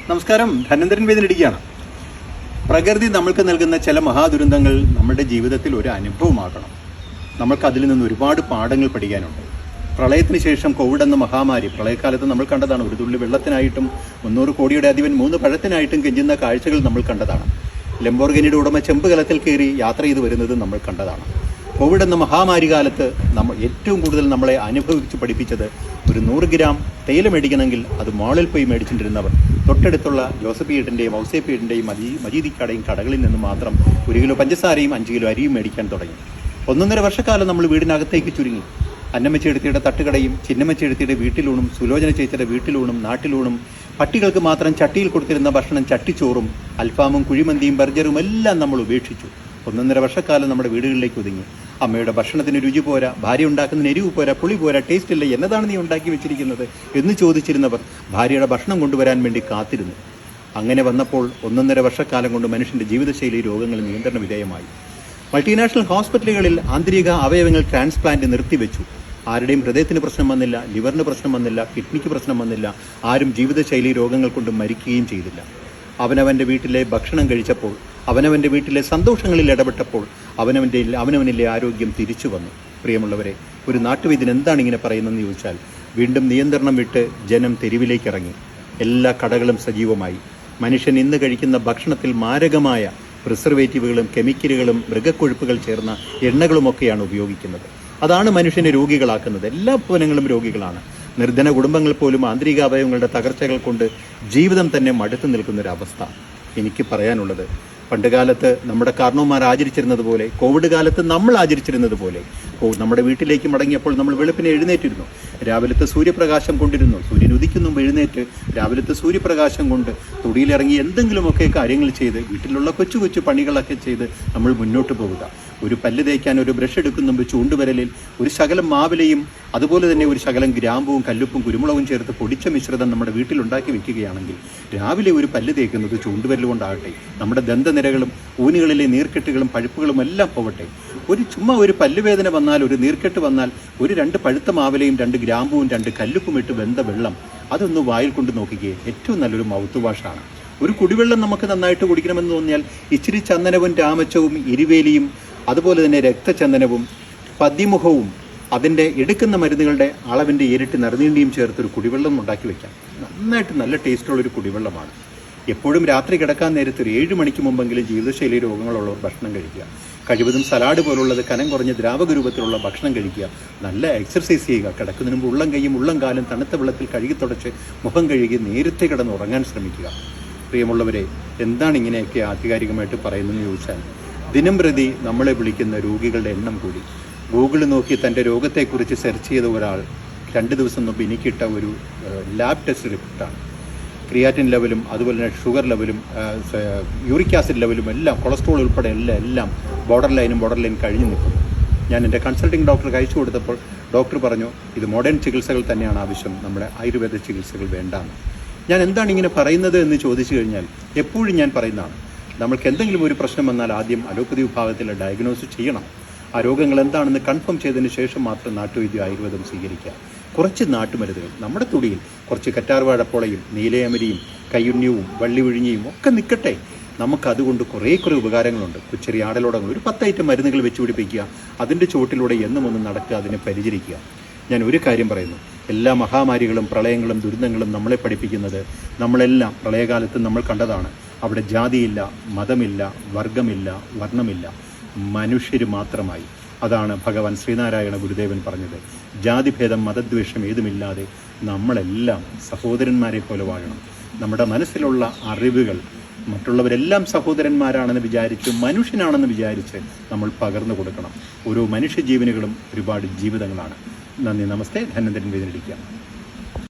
നമസ്കാരം. ധനേന്ദ്രൻ വേദനിടിക്കുകയാണ്. പ്രകൃതി നമ്മൾക്ക് നൽകുന്ന ചില മഹാദുരന്തങ്ങൾ നമ്മുടെ ജീവിതത്തിൽ ഒരു അനുഭവമാകണം. നമ്മൾക്ക് അതിൽ നിന്ന് ഒരുപാട് പാഠങ്ങൾ പഠിക്കാനുണ്ട്. പ്രളയത്തിന് ശേഷം കോവിഡ് എന്ന മഹാമാരി പ്രളയകാലത്ത് നമ്മൾ കണ്ടതാണ്. ഒരു തുള്ളി വെള്ളത്തിനായിട്ടും 300 കോടിയുടെ അധിപൻ 3 പഴത്തിനായിട്ടും കെഞ്ചുന്ന കാഴ്ചകൾ നമ്മൾ കണ്ടതാണ്. ലംബോർഗിനിയുടെ ഉടമ ചെമ്പ് കലത്തിൽ കയറി യാത്ര ചെയ്ത് വരുന്നത് നമ്മൾ കണ്ടതാണ്. കോവിഡ് എന്ന മഹാമാരി കാലത്ത് നമ്മൾ ഏറ്റവും കൂടുതൽ നമ്മളെ അനുഭവിച്ച് പഠിപ്പിച്ചത് ഒരു 100 ഗ്രാം തേയില മേടിക്കണമെങ്കിൽ അത് മാളിൽ പോയി മേടിച്ചിട്ടിരുന്നവർ തൊട്ടടുത്തുള്ള ജോസഫിയേട്ടിൻ്റെയും ഔസേപ്പിയേട്ടിൻ്റെയും മജീദിക്കടയും കടകളിൽ നിന്ന് മാത്രം 1 കിലോ പഞ്ചസാരയും 5 കിലോ അരിയും മേടിക്കാൻ തുടങ്ങി. 1.5 വർഷക്കാലം നമ്മൾ വീടിനകത്തേക്ക് ചുരുങ്ങി. അന്നമ്മച്ചെടുത്തിയുടെ തട്ടുകടയും ചിന്നമ്മച്ചെടുത്തിയുടെ വീട്ടിലൂണും സുലോചന ചേച്ചിയുടെ വീട്ടിലൂണും നാട്ടിലൂണും പട്ടികൾക്ക് മാത്രം ചട്ടിയിൽ കൊടുത്തിരുന്ന ഭക്ഷണം ചട്ടിച്ചോറും അൽഫാമും കുഴിമന്തിയും ബർഗറും എല്ലാം നമ്മൾ ഉപേക്ഷിച്ചു. 1.5 വർഷക്കാലം നമ്മുടെ വീടുകളിലേക്ക് ഒതുങ്ങി. അമ്മയുടെ ഭക്ഷണത്തിന് രുചി പോരാ, ഭാര്യ ഉണ്ടാക്കുന്നതിന് എരിവ് പോരാ, പുളി പോരാ, ടേസ്റ്റ് ഇല്ല, എന്നതാണ് നീ ഉണ്ടാക്കി വെച്ചിരിക്കുന്നത് എന്ന് ചോദിച്ചിരുന്നവർ ഭാര്യയുടെ ഭക്ഷണം കൊണ്ടുവരാൻ വേണ്ടി കാത്തിരുന്നു. അങ്ങനെ വന്നപ്പോൾ 1.5 വർഷക്കാലം കൊണ്ട് മനുഷ്യൻ്റെ ജീവിതശൈലി രോഗങ്ങൾ നിയന്ത്രണ വിധേയമായി. മൾട്ടിനാഷണൽ ഹോസ്പിറ്റലുകളിൽ ആന്തരിക അവയവങ്ങൾ ട്രാൻസ്പ്ലാന്റ് നിർത്തിവെച്ചു. ആരുടെയും ഹൃദയത്തിന് പ്രശ്നം വന്നില്ല, ലിവറിന് പ്രശ്നം വന്നില്ല, കിഡ്നിക്ക് പ്രശ്നം വന്നില്ല. ആരും ജീവിതശൈലി രോഗങ്ങൾ കൊണ്ട് മരിക്കുകയും ചെയ്തില്ല. അവനവൻ്റെ വീട്ടിലെ ഭക്ഷണം കഴിച്ചപ്പോൾ, അവനവൻ്റെ വീട്ടിലെ സന്തോഷങ്ങളിൽ ഇടപെട്ടപ്പോൾ അവനവനിലെ ആരോഗ്യം തിരിച്ചു വന്നു. പ്രിയമുള്ളവരെ, ഒരു നാട്ടുവൈദ്യൻ എന്താണ് ഇങ്ങനെ പറയുന്നതെന്ന് ചോദിച്ചാൽ, വീണ്ടും നിയന്ത്രണം വിട്ട് ജനം തെരുവിലേക്ക് ഇറങ്ങി. എല്ലാ കടകളും സജീവമായി. മനുഷ്യൻ ഇന്ന് കഴിക്കുന്ന ഭക്ഷണത്തിൽ മാരകമായ പ്രിസർവേറ്റീവുകളും കെമിക്കലുകളും മൃഗക്കൊഴുപ്പുകൾ ചേർന്ന എണ്ണകളുമൊക്കെയാണ് ഉപയോഗിക്കുന്നത്. അതാണ് മനുഷ്യനെ രോഗികളാക്കുന്നത്. എല്ലാ ഭവനങ്ങളും രോഗികളാണ്. നിർധന കുടുംബങ്ങൾ പോലും ആന്തരിക അവയവങ്ങളുടെ തകർച്ചകൾ കൊണ്ട് ജീവിതം തന്നെ മടുത്തു നിൽക്കുന്നൊരവസ്ഥ. എനിക്ക് പറയാനുള്ളത്, പണ്ടുകാലത്ത് നമ്മുടെ കാരണവന്മാർ ആചരിച്ചിരുന്നത് പോലെ, കോവിഡ് കാലത്ത് നമ്മൾ ആചരിച്ചിരുന്നത് പോലെ, നമ്മുടെ വീട്ടിലേക്ക് മടങ്ങിയപ്പോൾ നമ്മൾ വെളുപ്പിനെ എഴുന്നേറ്റിരുന്നു. രാവിലത്തെ സൂര്യപ്രകാശം കൊണ്ടിരുന്നു. സൂര്യൻ ഉദിക്കുന്നും എഴുന്നേറ്റ് രാവിലത്തെ സൂര്യപ്രകാശം കൊണ്ട് തൊടിയിലിറങ്ങി എന്തെങ്കിലുമൊക്കെ കാര്യങ്ങൾ ചെയ്ത് വീട്ടിലുള്ള കൊച്ചു കൊച്ചു പണികളൊക്കെ ചെയ്ത് നമ്മൾ മുന്നോട്ട് പോവുക. ഒരു പല്ല് തേക്കാൻ ഒരു ബ്രഷ് എടുക്കുന്ന മുമ്പ് ചൂണ്ടുവിരലിൽ ഒരു ശകലം മാവിലയും അതുപോലെ തന്നെ ഒരു ശകലം ഗ്രാമ്പും കല്ലുപ്പും കുരുമുളകും ചേർത്ത് പൊടിച്ച മിശ്രിതം നമ്മുടെ വീട്ടിലുണ്ടാക്കി വെക്കുകയാണെങ്കിൽ രാവിലെ ഒരു പല്ല് തേക്കുന്നത് ചൂണ്ടുവിരൽ കൊണ്ടാകട്ടെ. നമ്മുടെ ദന്തനിരകളും ഊനുകളിലെ നീർക്കെട്ടുകളും പഴുപ്പുകളും എല്ലാം പോകട്ടെ. ചുമ്മാ ഒരു പല്ലുവേദന വന്നാൽ, ഒരു നീർക്കെട്ട് വന്നാൽ, 2 പഴുത്ത മാവിലയും 2 ഗ്രാമ്പുവും 2 കല്ലുപ്പും ഇട്ട് വെന്ത വെള്ളം അതൊന്ന് വായിൽ കൊണ്ട് നോക്കിക്കേ. ഏറ്റവും നല്ലൊരു മൗത്ത് വാഷാണ്. ഒരു കുടിവെള്ളം നമുക്ക് നന്നായിട്ട് കുടിക്കണമെന്ന് തോന്നിയാൽ ഇച്ചിരി ചന്ദനവും രാമച്ചവും ഇരുവേലിയും അതുപോലെ തന്നെ രക്തചന്ദനവും പതിമുഖവും അതിൻ്റെ എടുക്കുന്ന മരുന്നുകളുടെ അളവിൻ്റെ ഇരട്ടി നറുനീണ്ടിയും ചേർത്തൊരു കുടിവെള്ളം ഉണ്ടാക്കി വയ്ക്കാം. നന്നായിട്ട് നല്ല ടേസ്റ്റുള്ളൊരു കുടിവെള്ളമാണ്. എപ്പോഴും രാത്രി കിടക്കാൻ നേരത്ത് ഒരു 7 മണിക്ക് മുമ്പെങ്കിലും ജീവിതശൈലി രോഗങ്ങളുള്ളവർ ഭക്ഷണം കഴിക്കുക. കഴിവതും സലാഡ് പോലുള്ളത് കനം കുറഞ്ഞ ദ്രാവകരൂപത്തിലുള്ള ഭക്ഷണം കഴിക്കുക. നല്ല എക്സർസൈസ് ചെയ്യുക. കിടക്കുന്നതിന് മുമ്പ് ഉള്ളം കൈയും ഉള്ളം കാലും തണുത്ത വെള്ളത്തിൽ കഴുകി തുടച്ച് മുഖം കഴുകി നേരത്തെ കിടന്ന് ഉറങ്ങാൻ ശ്രമിക്കുക. പ്രിയമുള്ളവരെ, എന്താണ് ഇങ്ങനെയൊക്കെ ആധികാരികമായിട്ട് പറയുന്നതെന്ന് ചോദിച്ചാൽ, ദിനം പ്രതി നമ്മളെ വിളിക്കുന്ന രോഗികളുടെ എണ്ണം കൂടി. ഗൂഗിൾ നോക്കി തൻ്റെ രോഗത്തെക്കുറിച്ച് സെർച്ച് ചെയ്ത ഒരാൾ 2 ദിവസം മുമ്പ് എനിക്കിട്ട ഒരു ലാബ് ടെസ്റ്റ് റിപ്പോർട്ടാണ്. ക്രിയാറ്റിൻ ലെവലും അതുപോലെ തന്നെ ഷുഗർ ലെവലും യൂറിക് ആസിഡ് ലെവലും എല്ലാം, കൊളസ്ട്രോൾ ഉൾപ്പെടെ എല്ലാം ബോർഡർ ലൈൻ കഴിഞ്ഞ് നിൽക്കുന്നു. ഞാൻ എൻ്റെ കൺസൾട്ടിങ് ഡോക്ടർക്ക് അയച്ചു കൊടുത്തപ്പോൾ ഡോക്ടർ പറഞ്ഞു, ഇത് മോഡേൺ ചികിത്സകൾ തന്നെയാണ് ആവശ്യം, നമ്മുടെ ആയുർവേദ ചികിത്സകൾ വേണ്ടാന്ന്. ഞാൻ എന്താണ് ഇങ്ങനെ പറയുന്നത് എന്ന് ചോദിച്ചു കഴിഞ്ഞാൽ, എപ്പോഴും ഞാൻ പറയുന്നതാണ്, നമ്മൾക്ക് എന്തെങ്കിലും ഒരു പ്രശ്നം വന്നാൽ ആദ്യം അലോപ്പതി വിഭാഗത്തിൽ ഡയഗ്നോസ് ചെയ്യണം. ആ രോഗങ്ങൾ എന്താണെന്ന് കൺഫേം ചെയ്തതിന് ശേഷം മാത്രം നാട്ടുവൈദ്യം ആയുർവേദം സ്വീകരിക്കുക. കുറച്ച് നാട്ടുമരുന്നുകൾ നമ്മുടെ തൊടിയിൽ, കുറച്ച് കറ്റാർവാഴപ്പോളയും നീലയമരിയും കയ്യുണ്യവും വള്ളിവിഴിഞ്ഞയും ഒക്കെ നിൽക്കട്ടെ. നമുക്കതുകൊണ്ട് കുറേ ഉപകാരങ്ങളുണ്ട്. ചെറിയ ആടലോടങ്ങൾ ഒരു 10 ഐറ്റം മരുന്നുകൾ വെച്ച് പിടിപ്പിക്കുക. അതിൻ്റെ ചുവട്ടിലൂടെ എന്നും ഒന്ന് നടക്കുക, അതിനെ പരിചരിക്കുക. ഞാൻ ഒരു കാര്യം പറയുന്നു, എല്ലാ മഹാമാരികളും പ്രളയങ്ങളും ദുരന്തങ്ങളും നമ്മളെ പഠിപ്പിക്കുന്നത്, നമ്മളെല്ലാം പ്രളയകാലത്ത് നമ്മൾ കണ്ടതാണ്, അവിടെ ജാതിയില്ല, മതമില്ല, വർഗമില്ല, വർണ്ണമില്ല, മനുഷ്യർ മാത്രമായി. അതാണ് ഭഗവാൻ ശ്രീനാരായണ ഗുരുദേവൻ പറഞ്ഞത്. ജാതിഭേദം മതദ്വേഷം ഏതുമില്ലാതെ നമ്മളെല്ലാം സഹോദരന്മാരെ പോലെ വാഴണം. നമ്മുടെ മനസ്സിലുള്ള അറിവുകൾ മറ്റുള്ളവരെല്ലാം സഹോദരന്മാരാണെന്ന് വിചാരിച്ച്, മനുഷ്യനാണെന്ന് വിചാരിച്ച് നമ്മൾ പകർന്നു കൊടുക്കണം. ഓരോ മനുഷ്യജീവനുകളും ഒരുപാട് ജീവിതങ്ങളാണ്. നന്ദി, നമസ്തേ. ധനേന്ദ്രൻ വേദനിപ്പിക്കുക.